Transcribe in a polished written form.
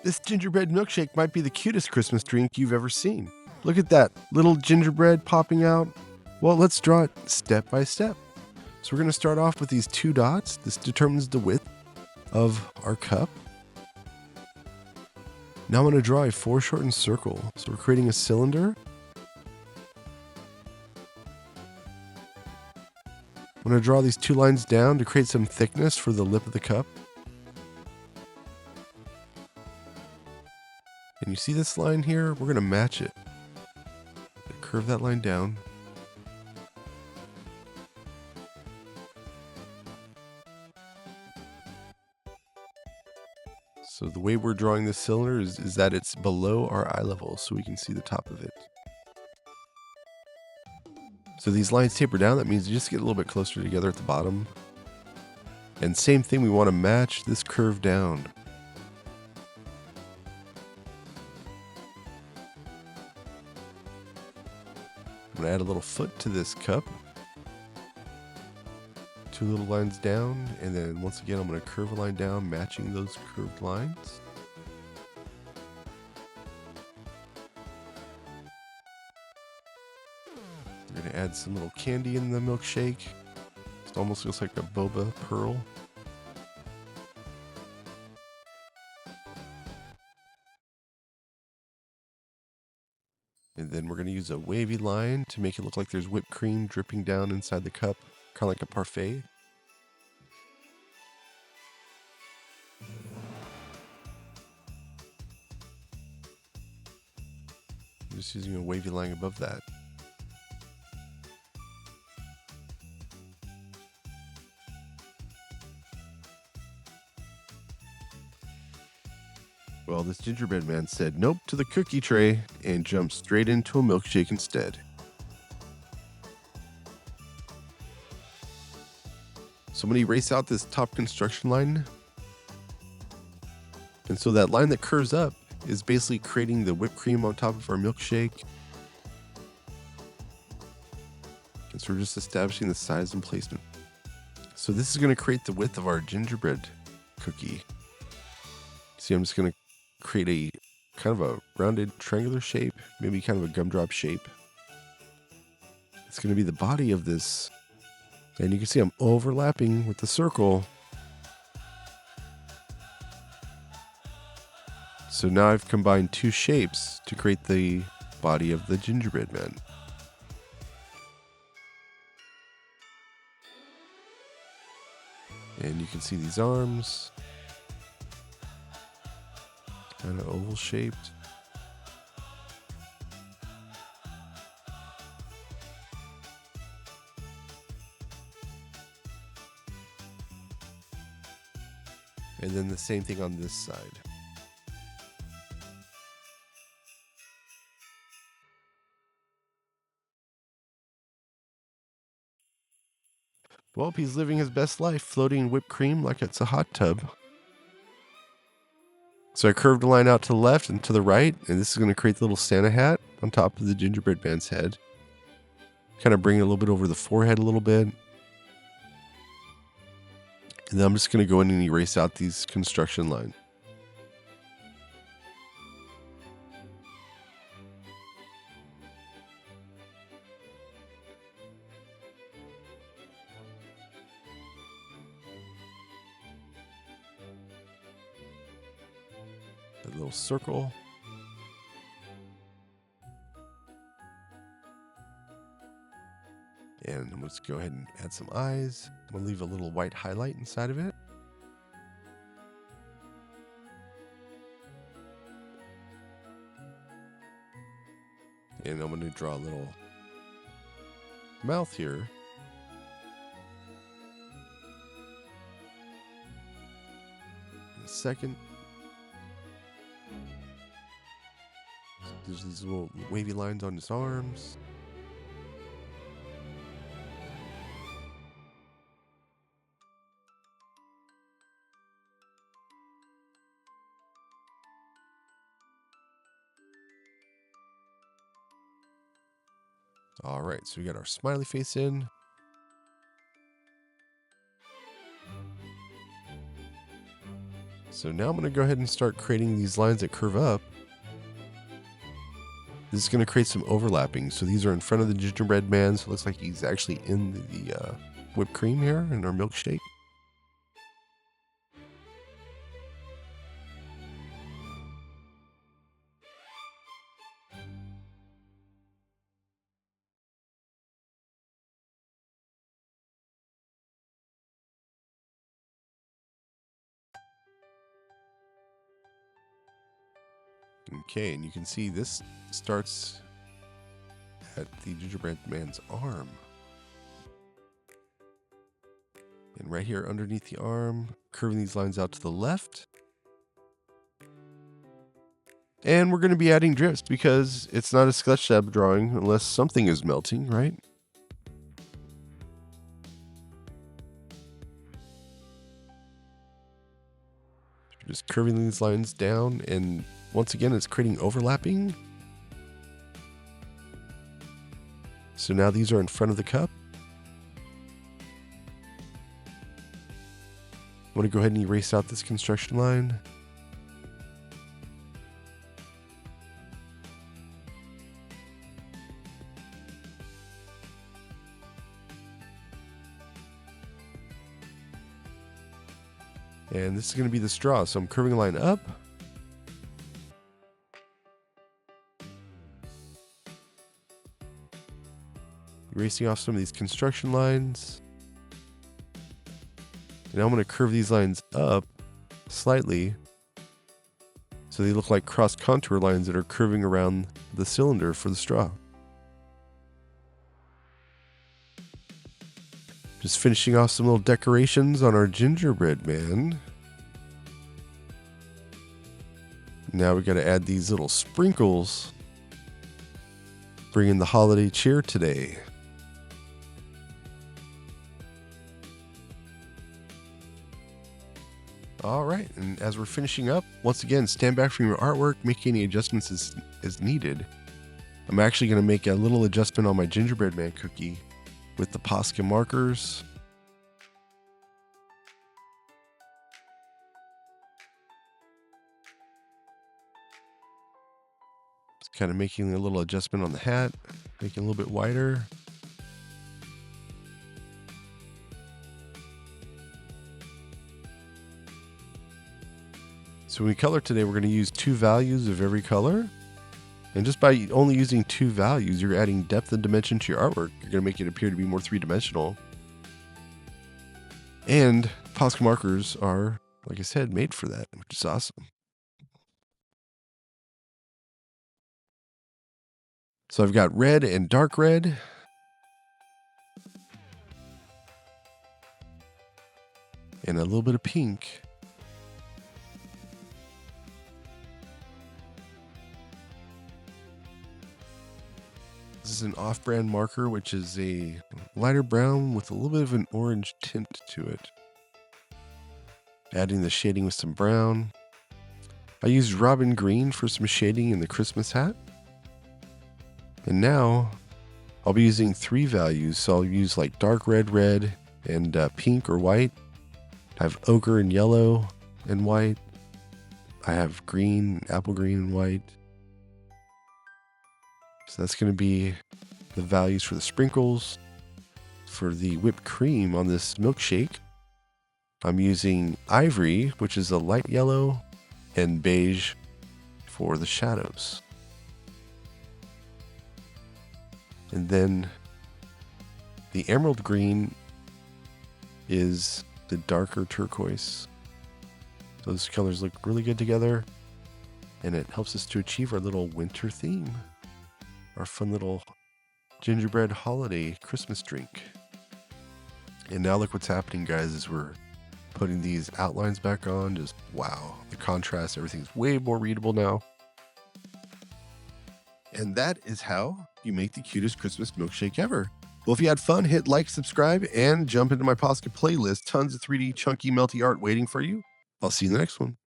This gingerbread milkshake might be the cutest Christmas drink you've ever seen. Look at that little gingerbread popping out. Well, let's draw it step by step. So we're going to start off with these 2 dots. This determines the width of our cup. Now I'm going to draw a foreshortened circle. So we're creating a cylinder. I'm going to draw these 2 lines down to create some thickness for the lip of the cup. And you see this line here? We're going to match it. Curve that line down. So the way we're drawing this cylinder is that it's below our eye level so we can see the top of it. So these lines taper down. That means you just get a little bit closer together at the bottom. And same thing, we want to match this curve down. I'm going to add a little foot to this cup. 2 little lines down, and then once again I'm going to curve a line down, matching those curved lines. We're going to add some little candy in the milkshake. It almost looks like a boba pearl. And then we're going to use a wavy line to make it look like there's whipped cream dripping down inside the cup, kind of like a parfait. I'm just using a wavy line above that. Well, this gingerbread man said nope to the cookie tray and jumped straight into a milkshake instead. So I'm going to erase out this top construction line. And so that line that curves up is basically creating the whipped cream on top of our milkshake. And so we're just establishing the size and placement. So this is going to create the width of our gingerbread cookie. See, I'm just going to create a kind of a rounded triangular shape, maybe kind of a gumdrop shape. It's going to be the body of this. And you can see I'm overlapping with the circle. So now I've combined 2 shapes to create the body of the gingerbread man. And you can see these arms, kind of oval shaped. And then the same thing on this side. Well, he's living his best life, floating in whipped cream like it's a hot tub. So I curved a line out to the left and to the right, and this is going to create the little Santa hat on top of the gingerbread man's head. Kind of bring it a little bit over the forehead a little bit. And then I'm just going to go in and erase out these construction lines. A little circle. And let's go ahead and add some eyes. I'm going to leave a little white highlight inside of it. And I'm going to draw a little mouth here. In a second. There's these little wavy lines on his arms. All right, so we got our smiley face in. So now I'm going to go ahead and start creating these lines that curve up. This is going to create some overlapping. So these are in front of the gingerbread man. So it looks like he's actually in the whipped cream here in our milkshake. Okay, and you can see this starts at the gingerbread man's arm. And right here underneath the arm, curving these lines out to the left. And we're going to be adding drips because it's not a sketch tab drawing unless something is melting, right? Just curving these lines down, and once again, it's creating overlapping. So now these are in front of the cup. I'm going to go ahead and erase out this construction line. And this is going to be the straw. So I'm curving a line up. Erasing off some of these construction lines. And now I'm going to curve these lines up slightly so they look like cross contour lines that are curving around the cylinder for the straw. Just finishing off some little decorations on our gingerbread man. Now we got to add these little sprinkles. Bring in the holiday cheer today. All right, and as we're finishing up, once again, stand back from your artwork, make any adjustments as needed. I'm actually going to make a little adjustment on my gingerbread man cookie with the Posca markers. Just kind of making a little adjustment on the hat, making it a little bit wider. So when we color today, we're going to use 2 values of every color. And just by only using 2 values, you're adding depth and dimension to your artwork. You're going to make it appear to be more 3-dimensional. And Posca markers are, like I said, made for that, which is awesome. So I've got red and dark red. And a little bit of pink. This is an off-brand marker, which is a lighter brown with a little bit of an orange tint to it. Adding the shading with some brown. I used robin green for some shading in the Christmas hat. And now I'll be using 3 values. So I'll use like dark red, and pink or white. I have ochre and yellow and white. I have green, apple green and white. So that's going to be the values for the sprinkles. For the whipped cream on this milkshake, I'm using ivory, which is a light yellow, and beige for the shadows. And then the emerald green is the darker turquoise. Those colors look really good together, and it helps us to achieve our little winter theme. Our fun little gingerbread holiday Christmas drink. And now look what's happening, guys, as we're putting these outlines back on. Just wow, the contrast, everything's way more readable now. And that is how you make the cutest Christmas milkshake ever. Well, if you had fun, hit like, subscribe, and jump into my Posca playlist. Tons of 3D chunky melty art waiting for you. I'll see you in the next one.